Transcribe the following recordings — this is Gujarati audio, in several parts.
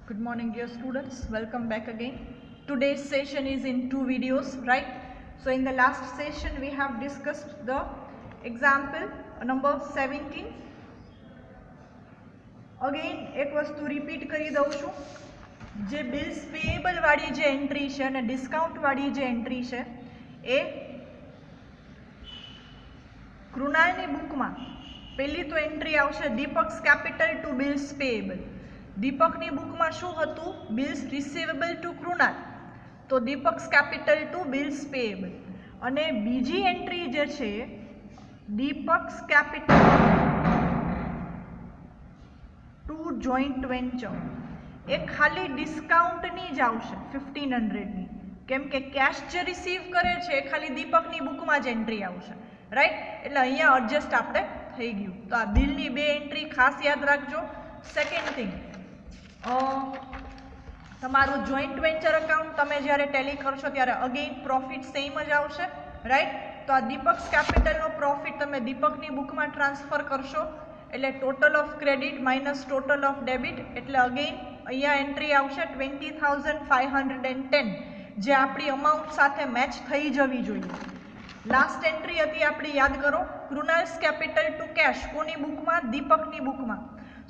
Good morning, dear students. Welcome back again. Today's session is in two videos, right? So in the last session we have discussed the example number 17. Again એક વસ્તુ રિપીટ કરી દઉં છું, જે બિલ્સ પેએબલ વાળી જે એન્ટ્રી છે અને ડિસ્કાઉન્ટ વાળી જે એન્ટ્રી છે એ કૃણાલની બુકમાં પહેલી તો એન્ટ્રી આવશે Deepak's capital to bills payable. દીપકની બુકમાં શું હતું? બિલ્સ રિસીવેબલ ટુ કૃણાલ, તો Deepak's capital to bills payable. અને બીજી એન્ટ્રી જે છે Deepak's capital to joint venture, એ ખાલી ડિસ્કાઉન્ટની જ આવશે 1500ની, કેમ કે કેશ જે રિસીવ કરે છે એ ખાલી દીપકની બુકમાં જ એન્ટ્રી આવશે, રાઈટ? એટલે અહીંયા એડજસ્ટ આપણે થઈ ગયું. તો આ બિલની બે એન્ટ્રી ખાસ યાદ રાખજો. સેકન્ડ થિંગ, તમારું જોઈન્ટ વેન્ચર અકાઉન્ટ તમે જ્યારે ટેલી કરશો ત્યારે અગેઇન પ્રોફિટ સેમ જ આવશે, રાઈટ? તો આ દીપક્સ કેપિટલનો પ્રોફિટ તમે દીપકની બુકમાં ટ્રાન્સફર કરશો એટલે total of credit minus total of debit, એટલે અગેઇન અહીંયા એન્ટ્રી આવશે 20,510, જે આપણી અમાઉન્ટ સાથે મેચ થઈ જવી જોઈએ. લાસ્ટ એન્ટ્રી હતી આપણી, યાદ કરો, કૃણાલ્સ કેપિટલ ટુ કેશ. કોની બુકમાં? દીપકની બુકમાં.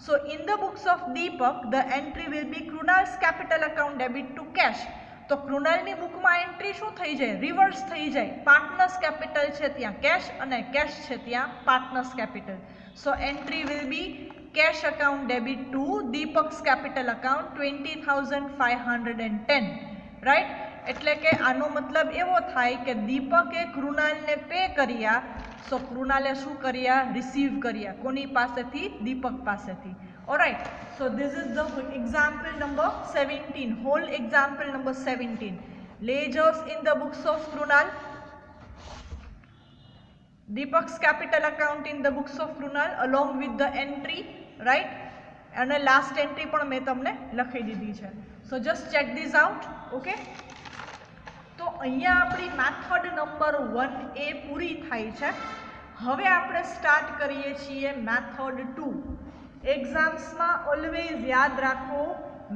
So in the books of Deepak, the entry will be Krunal's capital account debit to cash. તો કૃણાલની બુકમાં એન્ટ્રી શું થઈ જાય? રિવર્સ થઈ જાય. પાર્ટનર્સ કેપિટલ છે ત્યાં કેશ અને કેશ છે ત્યાં partners capital. So entry will B cash account debit two Deepak's capital account 20,510, right? એટલે કે આનો મતલબ એવો થાય કે દીપકે કૃણાલને પે કર્યા, સો કૃણાલે શું કર્યા? રિસીવ કર્યા. કોની પાસેથી? દીપક પાસેથી. Alright, so this is the example number 17, whole example number 17. Ledgers in the books of Krunal, Deepak's capital account in the books of Krunal along with the entry, right? અને લાસ્ટ એન્ટ્રી પણ મેં તમને લખી દીધી છે. So just check this out, okay? તો અહીંયા આપણી મેથડ નંબર 1A પૂરી થાય છે. હવે આપણે સ્ટાર્ટ કરીએ છીએ મેથડ 2. એક્ઝામ્સમાં ઓલવેઝ યાદ રાખો,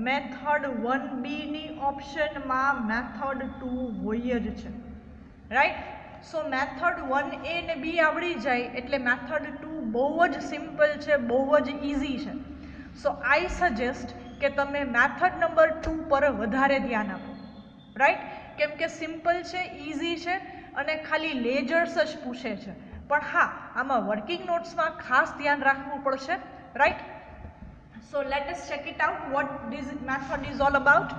મેથડ 1B ની ઓપ્શનમાં મેથડ 2 હોય જ છે, રાઈટ? સો મેથડ 1A ને B આવડી જાય એટલે મેથડ 2 બહુ જ સિમ્પલ છે, બહુ જ ઇઝી છે. સો આઈ સજેસ્ટ કે તમે મેથડ નંબર 2 પર વધારે ધ્યાન આપો, રાઈટ? કેમ કે સિમ્પલ છે, ઇઝી છે અને ખાલી લેજર્સ જ પૂછે છે. પણ હા, આમાં વર્કિંગ નોટ્સમાં ખાસ ધ્યાન રાખવું પડશે, right? So let us check it out what this method is all about.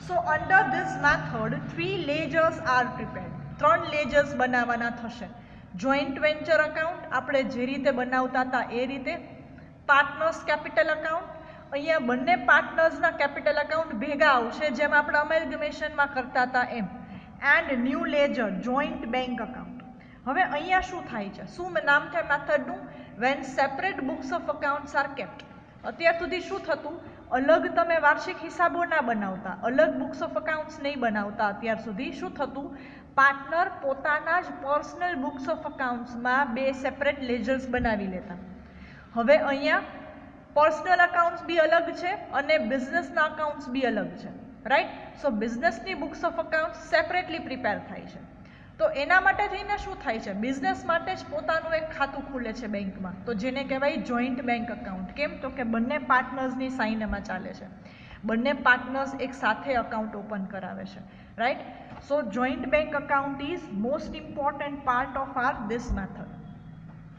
So under this method 3 ledgers are prepared. 3 ledgers બનાવવાના થશે. જોઈન્ટ વેન્ચર અકાઉન્ટ આપણે જે રીતે બનાવતા હતા એ રીતે. પાર્ટનર્સ કેપિટલ અકાઉન્ટ, અહીંયા બંને પાર્ટનર્સના કેપિટલ અકાઉન્ટ ભેગા આવશે, જેમ આપણે અમેલ્ગમેશનમાં કરતા હતા એમ. And new ledger joint bank account. હવે અહીંયા શું થાય છે? શું નામ છે મેથડનું? When separate books of accounts are kept. અત્યાર સુધી શું થતું? અલગ તમે વાર્ષિક હિસાબો ના બનાવતા, અલગ બુક્સ ઓફ અકાઉન્ટ્સ નહીં બનાવતા. અત્યાર સુધી શું થતું? પાર્ટનર પોતાના જ પર્સનલ બુક્સ ઓફ અકાઉન્ટ્સમાં 2 સેપરેટ લેજર્સ બનાવી લેતા. હવે અહીંયા પર્સનલ અકાઉન્ટ્સ બી અલગ છે અને બિઝનેસના અકાઉન્ટ્સ બી અલગ છે, રાઈટ? સો બિઝનેસની books of accounts separately prepare થાય છે. તો એના માટે થઈને શું થાય છે? બિઝનેસ માટે જ પોતાનું એક ખાતું ખુલે છે બેંકમાં, તો જેને કહેવાય જોઈન્ટ બેંક અકાઉન્ટ. કેમ? તો કે બંને પાર્ટનર્સની સાઇન એમાં ચાલે છે, બંને પાર્ટનર્સ એક સાથે અકાઉન્ટ ઓપન કરાવે છે, right? So joint bank account is most important part of are this method.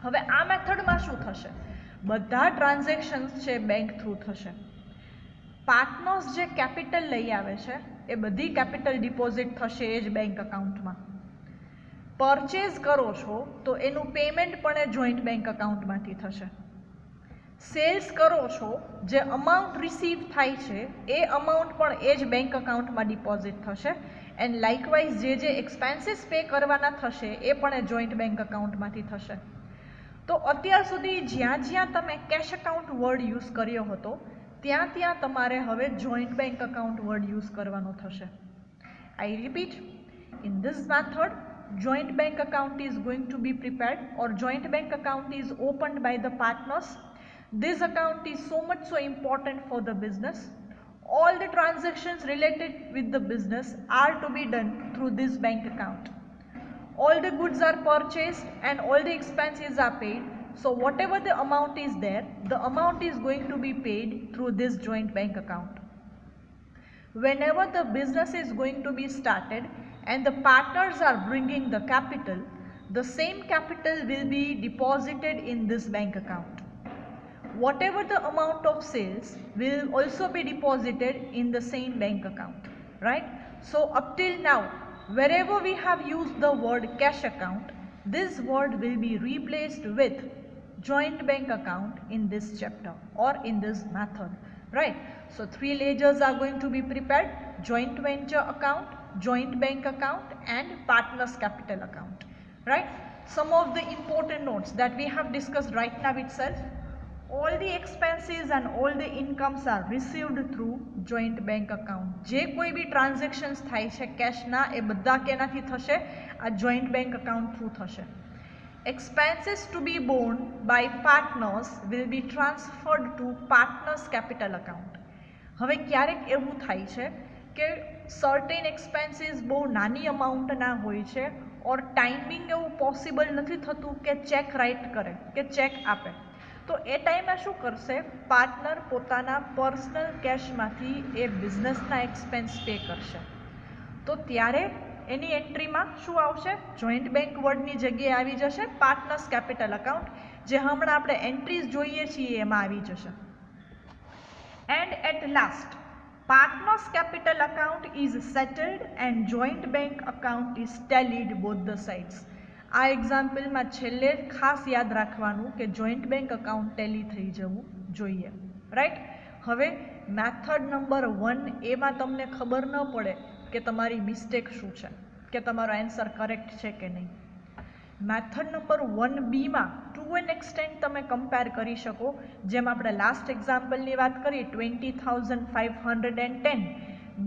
હવે આ મેથડમાં શું થશે? બધા ટ્રાન્ઝેક્શન્સ છે બેંક થ્રુ થશે. પાર્ટનર્સ જે કેપિટલ લઈ આવે છે એ બધી કેપિટલ ડિપોઝિટ થશે એ જ બેંક અકાઉન્ટમાં. પરચેઝ કરો છો તો એનું પેમેન્ટ પણ એ જોઈન્ટ બેંક અકાઉન્ટમાંથી થશે. સેલ્સ કરો છો, જે અમાઉન્ટ રિસીવ થાય છે એ અમાઉન્ટ પણ એ જ બેંક અકાઉન્ટમાં ડિપોઝિટ થશે. એન્ડ લાઇકવાઇઝ જે એક્સપેન્સીસ પે કરવાના થશે એ પણ એ જોઈન્ટ બેંક અકાઉન્ટમાંથી થશે. તો અત્યાર સુધી જ્યાં જ્યાં તમે કેશ અકાઉન્ટ વર્ડ યુઝ કર્યો હતો ત્યાં ત્યાં તમારે હવે joint bank account word use કરવાનો થશે. આઈ repeat, in this method joint bank account is going to be prepared or joint bank account is opened by the partners. This account is so much so important for the business. All the transactions related with the business are to be done through this bank account. All the goods are purchased and all the expenses are paid. So whatever the amount is there, the amount is going to be paid through this joint bank account. Whenever the business is going to be started and the partners are bringing the capital, the same capital will be deposited in this bank account. Whatever the amount of sales will also be deposited in the same bank account, right? So up till now, wherever we have used the word cash account, this word will be replaced with joint bank account in this chapter or in this method, right? So 3 ledgers are going to be prepared: joint venture account, joint bank account and partners capital account, right? Some of the important notes that we have discussed right now itself: all the expenses and all the incomes are received through joint bank account. જે કોઈ બી ટ્રાન્ઝેક્શન્સ થાય છે કેશના, એ બધા કેનાથી થશે? આ જોઈન્ટ બેંક અકાઉન્ટ થ્રુ થશે. Expenses to be borne by partners will be transferred to partners capital account. હવે ક્યારેક એવું થાય છે કે સર્ટેન એક્સપેન્સીસ બહુ નાની અમાઉન્ટના હોય છે ઓર ટાઈમિંગ એવું પોસિબલ નથી થતું કે ચેક રાઇટ કરે કે ચેક આપે. તો એ ટાઈમે શું કરશે? પાર્ટનર પોતાના પર્સનલ કેશમાંથી એ બિઝનેસના એક્સપેન્સ પે કરશે. તો ત્યારે એની એન્ટ્રીમાં શું આવશે? જોઈન્ટ બેંક વર્ડની જગ્યાએ આવી જશે પાર્ટનર્સ કેપિટલ અકાઉન્ટ, જે હમણાં આપણે એન્ટ્રીઝ જોઈએ છીએ એમાં આવી જશે. And at last, partners capital account is settled and joint bank account is tallied both the sides. આ એક્ઝામ્પલમાં છેલ્લે ખાસ યાદ રાખવાનું કે જોઈન્ટ બેંક અકાઉન્ટ ટેલી થઈ જવું જોઈએ, રાઈટ? હવે મેથડ નંબર 1 એમાં તમને ખબર ન પડે કે તમારી મિસ્ટેક શું છે, કે તમારો આન્સર કરેક્ટ છે કે નહીં. મેથડ નંબર 1B માં ટુ એન એક્સટેન્ટ તમે કમ્પેર કરી શકો. જેમ આપણે લાસ્ટ એક્ઝામ્પલની વાત કરીએ 20,510,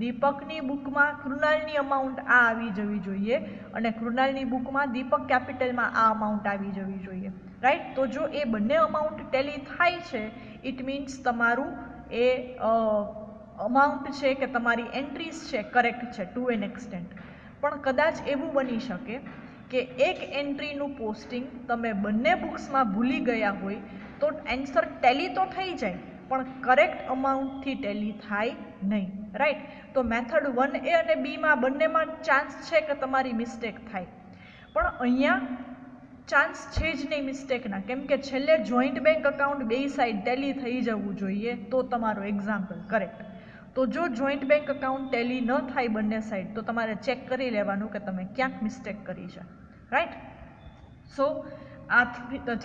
દીપકની બુકમાં કૃણાલની અમાઉન્ટ આ આવી જવી જોઈએ અને કૃણાલની બુકમાં દીપક કેપિટલમાં આ અમાઉન્ટ આવી જવી જોઈએ, રાઈટ? તો જો એ બંને અમાઉન્ટ ટેલી થાય છે, ઇટ મીન્સ તમારું એ અમાઉન્ટ છે કે તમારી એન્ટ્રીઝ છે કરેક્ટ છે ટુ એન એક્સટેન્ટ. પણ કદાચ એવું બની શકે કે એક એન્ટ્રીનું પોસ્ટિંગ તમે બંને બુક્સમાં ભૂલી ગયા હોય તો આન્સર ટેલી તો થઈ જાય પણ કરેક્ટ અમાઉન્ટથી ટેલી થાય નહીં, રાઈટ? તો મેથડ 1A અને બીમાં બંનેમાં ચાન્સ છે કે તમારી મિસ્ટેક થાય, પણ અહીંયા ચાન્સ છે જ નહીં મિસ્ટેકના, કેમ કે છેલ્લે જોઈન્ટ બેંક અકાઉન્ટ બે સાઈડ ટેલી થઈ જવું જોઈએ તો તમારો એક્ઝામ્પલ કરેક્ટ. તો જો જોઈન્ટ બેંક અકાઉન્ટ ટેલી ન થાય બંને સાઈડ તો તમારે ચેક કરી લેવાનું કે તમે ક્યાંક મિસ્ટેક કરી છે, રાઈટ? સો આ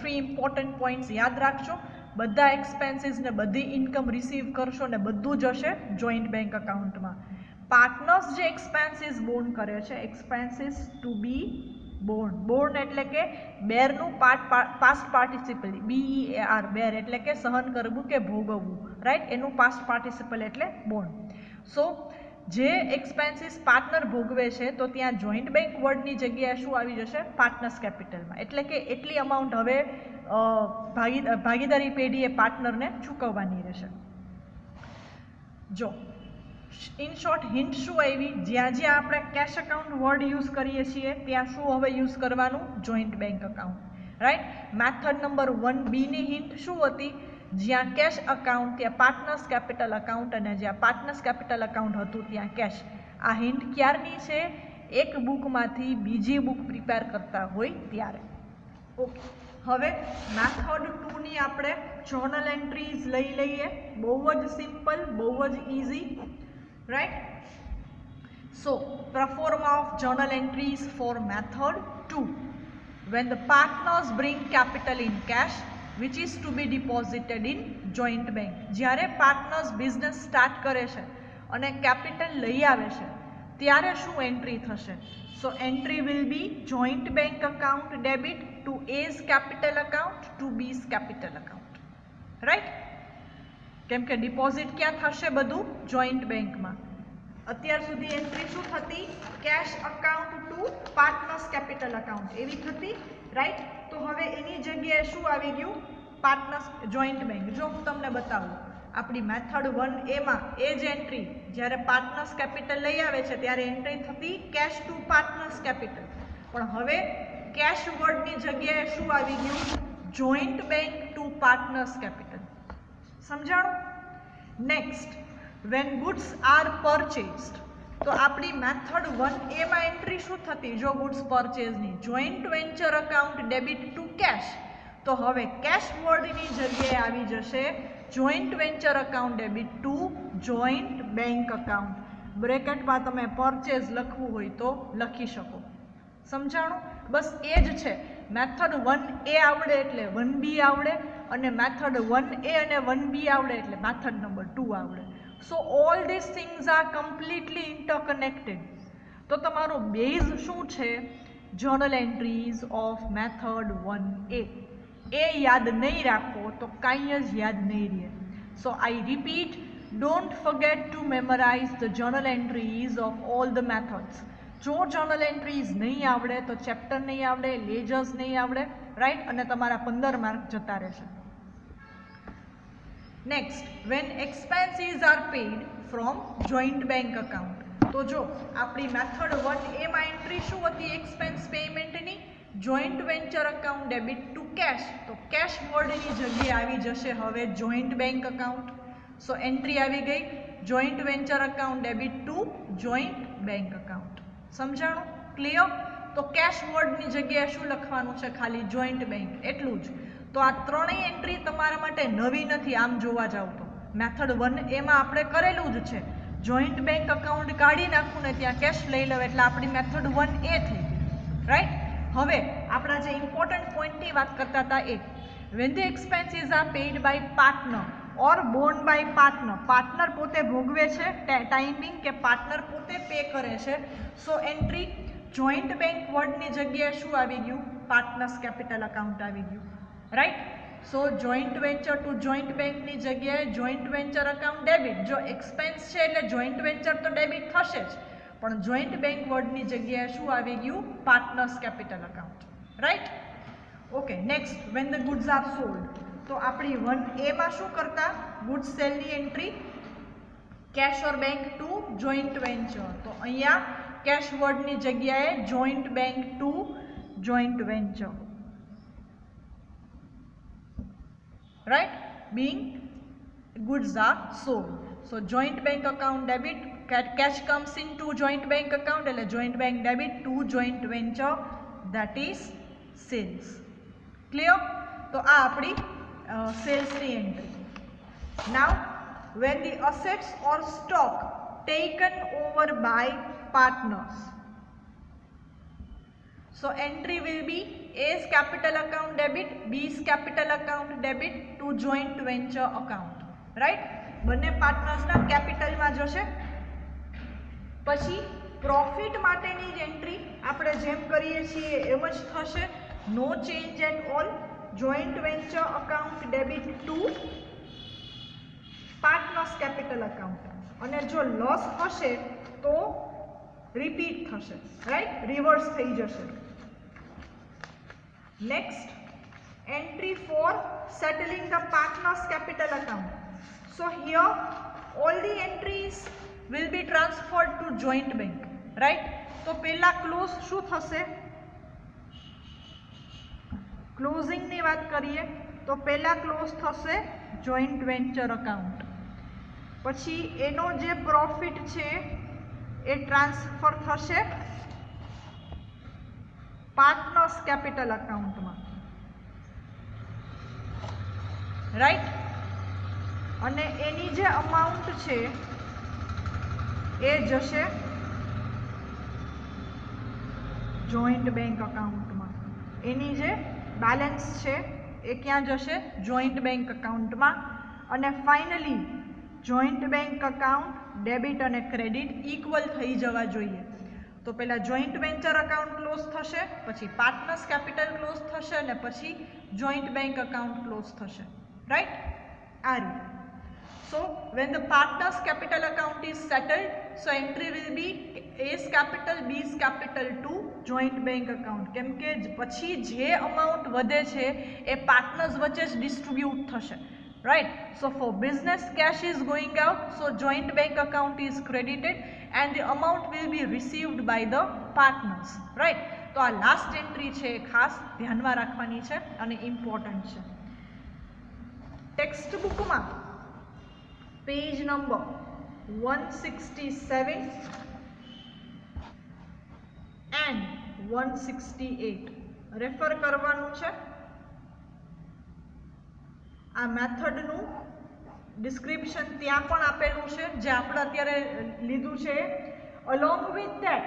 3 ઇમ્પોર્ટન્ટ પોઈન્ટ્સ યાદ રાખજો. બધા એક્સપેન્સીસ ને બધી ઇન્કમ રિસીવ કરશો ને બધું જ હશે જોઈન્ટ બેંક અકાઉન્ટમાં. પાર્ટનર્સ જે એક્સપેન્સીસ બોર્ન કરે છે, એક્સપેન્સીસ ટુ બી બોર્ન, બોર્ન એટલે કે બેરનું પાસ્ટ પાર્ટિસિપલ, BEAR, બેર એટલે કે સહન કરવું કે ભોગવવું, રાઈટ? એનું પાસ્ટ પાર્ટિસિપલ એટલે બોર્ન. સો જે એક્સપેન્સીસ પાર્ટનર ભોગવે છે તો ત્યાં જોઈન્ટ બેંક વર્ડની જગ્યાએ શું આવી જશે? પાર્ટનર્સ કેપિટલમાં. એટલે કે એટલી અમાઉન્ટ હવે ભાગીદારી પેઢીએ પાર્ટનરને ચૂકવવાની રહેશે. જો ઇન શોર્ટ હિન્ટ શું આવી? જ્યાં જ્યાં આપણે કેશ અકાઉન્ટ વર્ડ યુઝ કરીએ છીએ ત્યાં શું હવે યુઝ કરવાનું? Joint bank account, right? Method number 1B ની હિન્ટ શું હતી? જ્યાં કેશ અકાઉન્ટ ત્યાં પાર્ટનર્સ કેપિટલ અકાઉન્ટ અને જ્યાં પાર્ટનર્સ કેપિટલ અકાઉન્ટ હતું ત્યાં કેશ. આ હિન્ટ ક્યારની છે? એક બુકમાંથી બીજી બુક પ્રિપેર કરતા હોય ત્યારે. ઓકે, હવે મેથડ 2ની આપણે જોર્નલ એન્ટ્રીઝ લઈ લઈએ. બહુ જ સિમ્પલ, બહુ જ easy, right? So performa of journal entries for method 2. When the partners bring capital in cash which is to be deposited in joint bank. જ્યારે પાર્ટનર્સ બિઝનેસ સ્ટાર્ટ કરે છે અને કેપિટલ લઈ આવે છે ત્યારે શું એન્ટ્રી થશે? So entry will be joint bank account debit to A's capital account to B's capital account, right? કેમ કે ડિપોઝિટ ક્યાં થશે? બધું જોઈન્ટ બેંકમાં. અત્યાર સુધી એન્ટ્રી શું થતી? Cash account to partners capital account એવી થતી, રાઈટ? તો હવે એની જગ્યાએ શું આવી ગયું? Partners joint bank. જો હું તમને બતાવું આપણી મેથડ 1A માં એ જ એન્ટ્રી જ્યારે પાર્ટનર્સ કેપિટલ લઈ આવે છે ત્યારે એન્ટ્રી થતી કેશ ટુ પાર્ટનર્સ કેપિટલ, પણ હવે કેશ વર્ડની જગ્યાએ શું આવી ગયું? Joint bank to partners capital. સમજાણું? Next, when goods are purchased, તો આપણી મેથડ 1A માં એન્ટ્રી શું થતી? જો ગુડ્સ પરચેઝની joint venture account debit to cash, તો હવે કેશ વર્ડની જગ્યાએ આવી જશે joint venture account debit to joint bank account. બ્રેકેટમાં તમે પરચેઝ લખવું હોય તો લખી શકો. સમજાણું? બસ એ જ છે. મેથડ 1A આવડે એટલે 1B આવડે, અને મેથડ 1A અને 1B આવડે એટલે મેથડ નંબર 2 આવડે. So all this things are completely interconnected. તો તમારો બેઝ શું છે? Journal entries of method 1A. એ યાદ નહીં રાખો તો કાંઈ જ યાદ નહીં રહે. So I repeat, don't forget to memorize the journal entries of all the methods. જો જર્નલ એન્ટ્રીઝ નહીં આવડે તો ચેપ્ટર નહીં આવડે, લેજર્સ નહીં આવડે, રાઈટ? અને તમારા 15 માર્ક જતા રહેશે. Next, when expenses are paid from joint bank account. તો જો આપણી મેથડ 1A માં એન્ટ્રી શું હતી એક્સપેન્સ પેમેન્ટની? Joint venture account debit to cash, તો કેશ વર્ડની જગ્યાએ આવી જશે હવે joint bank account. So entry આવી ગઈ joint venture account debit to joint bank account. સમજાણું? ક્લિયર? તો કેશ વર્ડની જગ્યાએ શું લખવાનું છે? ખાલી જોઈન્ટ બેંક, એટલું જ. તો આ ત્રણેય એન્ટ્રી તમારા માટે નવી નથી. આમ જોવા જાવ તો મેથડ 1A માં આપણે કરેલું જ છે. જોઈન્ટ બેંક અકાઉન્ટ કાઢી નાખું ને ત્યાં કેશ લઈ લો એટલે આપણી મેથડ 1A થઈ ગઈ, રાઈટ? હવે આપણા જે ઇમ્પોર્ટન્ટ પોઈન્ટની વાત કરતા હતા એ, when the expenses are paid by partner or borne by partner, partner પોતે ભોગવે છે ટાઈમિંગ કે પાર્ટનર પોતે પે કરે છે. સો એન્ટ્રી જોઈન્ટ બેંક વર્ડની જગ્યાએ શું આવી ગયું? પાર્ટનર્સ કેપિટલ અકાઉન્ટ આવી ગયું, રાઈટ? સો જોઈન્ટ વેન્ચર ટુ જોઈન્ટ બેંકની જગ્યાએ જોઈન્ટ વેન્ચર અકાઉન્ટ ડેબિટ. જો એક્સપેન્સ છે એટલે જોઈન્ટ વેન્ચર તો ડેબિટ થશે જ, પણ જોઈન્ટ બેંક વર્ડની જગ્યાએ શું આવી ગયું? Partners capital account, right? Okay, next, when the goods are sold. તો આપણી 1A માં શું કરતા? ગુડ્સ સેલની entry cash or bank to joint venture. તો અહીંયા કેશ વર્ડની જગ્યાએ joint bank to joint venture, right? Being goods are sold. So joint bank account debit, cash comes into joint bank account, એટલે joint bank debit to joint venture, that is sales. Clear? તો આ આપણી સેલ્સની entry. Now when the assets or stock taken over by partners, so entry will be A's capital account debit, B's capital account debit to joint venture account, right? બંને પાર્ટનર્સના કેપિટલમાં જશે. પછી પ્રોફિટ માટેની જ એન્ટ્રી આપણે જેમ કરીએ છીએ એમ જ થશે. No change at all. Joint venture account debit to partners capital account, અને જો લોસ હશે તો રિપીટ થશે, રાઈટ? રિવર્સ થઈ જશે. Next, entry for settling the partners capital account. So here all the entries will be transferred to joint bank, right? તો પહેલા ક્લોઝ શું થશે? ક્લોઝિંગની વાત કરીએ તો પહેલા ક્લોઝ થશે જોઈન્ટ વેન્ચર અકાઉન્ટ. પછી એનો જે પ્રોફિટ છે એ ટ્રાન્સફર થશે પાર્ટનર્સ કેપિટલ અકાઉન્ટમાં, રાઈટ? અને એની જે અમાઉન્ટ છે એ જશે જોઈન્ટ બેંક અકાઉન્ટમાં. એની જે બેલેન્સ છે એ ક્યાં જશે? જોઈન્ટ બેંક અકાઉન્ટમાં. અને finally joint bank account debit અને ક્રેડિટ ઇક્વલ થઈ જવા જોઈએ. તો પહેલાં જોઈન્ટ વેન્ચર અકાઉન્ટ ક્લોઝ થશે, પછી પાર્ટનર્સ કેપિટલ ક્લોઝ થશે, અને પછી જોઈન્ટ બેંક અકાઉન્ટ ક્લોઝ થશે, રાઈટ? આ રીતે. So when the partners capital account is settled, so entry will be A's capital, B's capital to joint bank account. કેમ કે પછી જે અમાઉન્ટ વધે છે એ પાર્ટનર્સ વચ્ચે જ ડિસ્ટ્રીબ્યુટ થશે. right? So for business, cash is going out, so joint bank account is credited and the amount will be received by the partners, right? તો આ લાસ્ટ એન્ટ્રી છે ખાસ ધ્યાનમાં રાખવાની છે અને ઇમ્પોર્ટન્ટ છે. ટેક્સ્ટ બુકમાં પેજ નંબર 167 એન્ડ 168 રેફર કરવાનું છે. આ મેથડનું ડિસ્ક્રિપ્શન ત્યાં પણ આપેલું છે જે આપણે અત્યારે લીધું છે. Along with that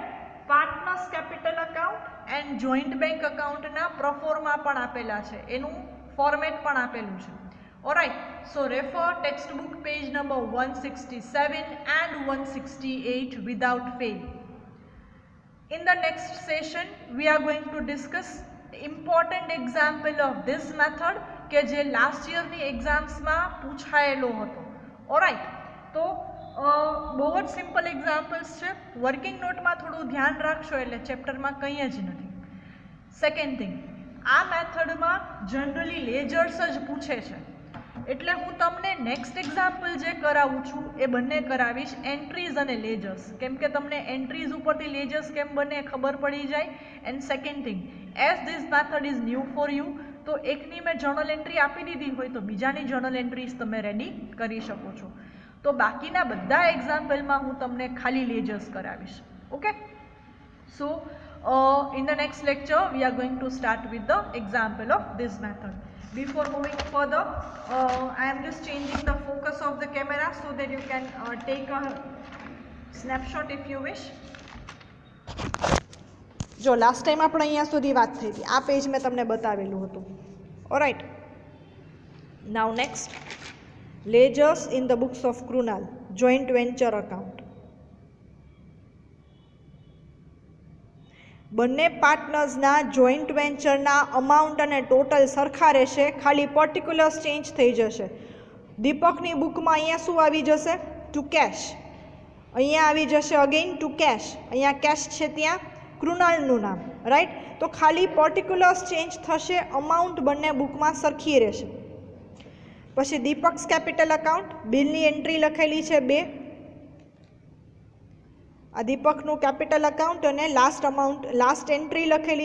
partners capital account and joint bank અકાઉન્ટના પ્રોફોર્મા પણ આપેલા છે, એનું ફોર્મેટ પણ આપેલું છે. Alright, so refer text book page number 167 and 168 without fail. In the next session we are going to discuss important example of this method કે જે લાસ્ટ યરની એક્ઝામ્સમાં પૂછાયેલો હતો. ઓલરાઇટ, તો બહુ જ સિમ્પલ એક્ઝામ્પલ્સ છે. વર્કિંગ નોટમાં થોડું ધ્યાન રાખશો એટલે ચેપ્ટરમાં કંઈ જ નથી. સેકન્ડ થિંગ, આ મેથડમાં જનરલી લેજર્સ જ પૂછે છે, એટલે હું તમને નેક્સ્ટ એક્ઝામ્પલ જે કરાવું છું એ બંને કરાવીશ એન્ટ્રીઝ અને લેજર્સ, કેમ કે તમને એન્ટ્રીઝ ઉપરથી લેજર્સ કેમ બને ખબર પડી જાય. And second thing, as this method is new for you, તો એકની મેં જર્નલ એન્ટ્રી આપી દીધી હોય તો બીજાની જર્નલ એન્ટ્રીઝ તમે રેડી કરી શકો છો. તો બાકીના બધા એક્ઝામ્પલમાં હું તમને ખાલી લેજર્સ કરાવીશ. Okay, so in the next lecture we are going to start with the example of this method. Before moving further, I am just changing the focus of the camera so that you can take a snapshot if you wish. જો લાસ્ટ ટાઈમ આપણે અહીંયા સુધી વાત થઈ હતી, આ પેજ મેં તમને બતાવેલું હતું. Alright, now next, ledgers in the books of Krunal joint venture account. બંને પાર્ટનર્સના જોઈન્ટ વેન્ચરના અમાઉન્ટ અને ટોટલ સરખા રહેશે, ખાલી પર્ટિક્યુલર્સ ચેન્જ થઈ જશે. દીપકની બુકમાં અહીંયા શું આવી જશે? To cash. અહીંયા આવી જશે અગેઇન ટુ કેશ. અહીંયા કેશ છે ત્યાં કૃણાલનું નામ, રાઈટ? તો ખાલી પર્ટિક્યુલર્સ ચેન્જ થશે, અમાઉન્ટ બંને બુકમાં સરખી રહેશે. પછી દીપક્સ કેપિટલ અકાઉન્ટ, બિલની એન્ટ્રી લખેલી છે 2. આ દીપકનું કેપિટલ અકાઉન્ટ અને લાસ્ટ એન્ટ્રી લખેલી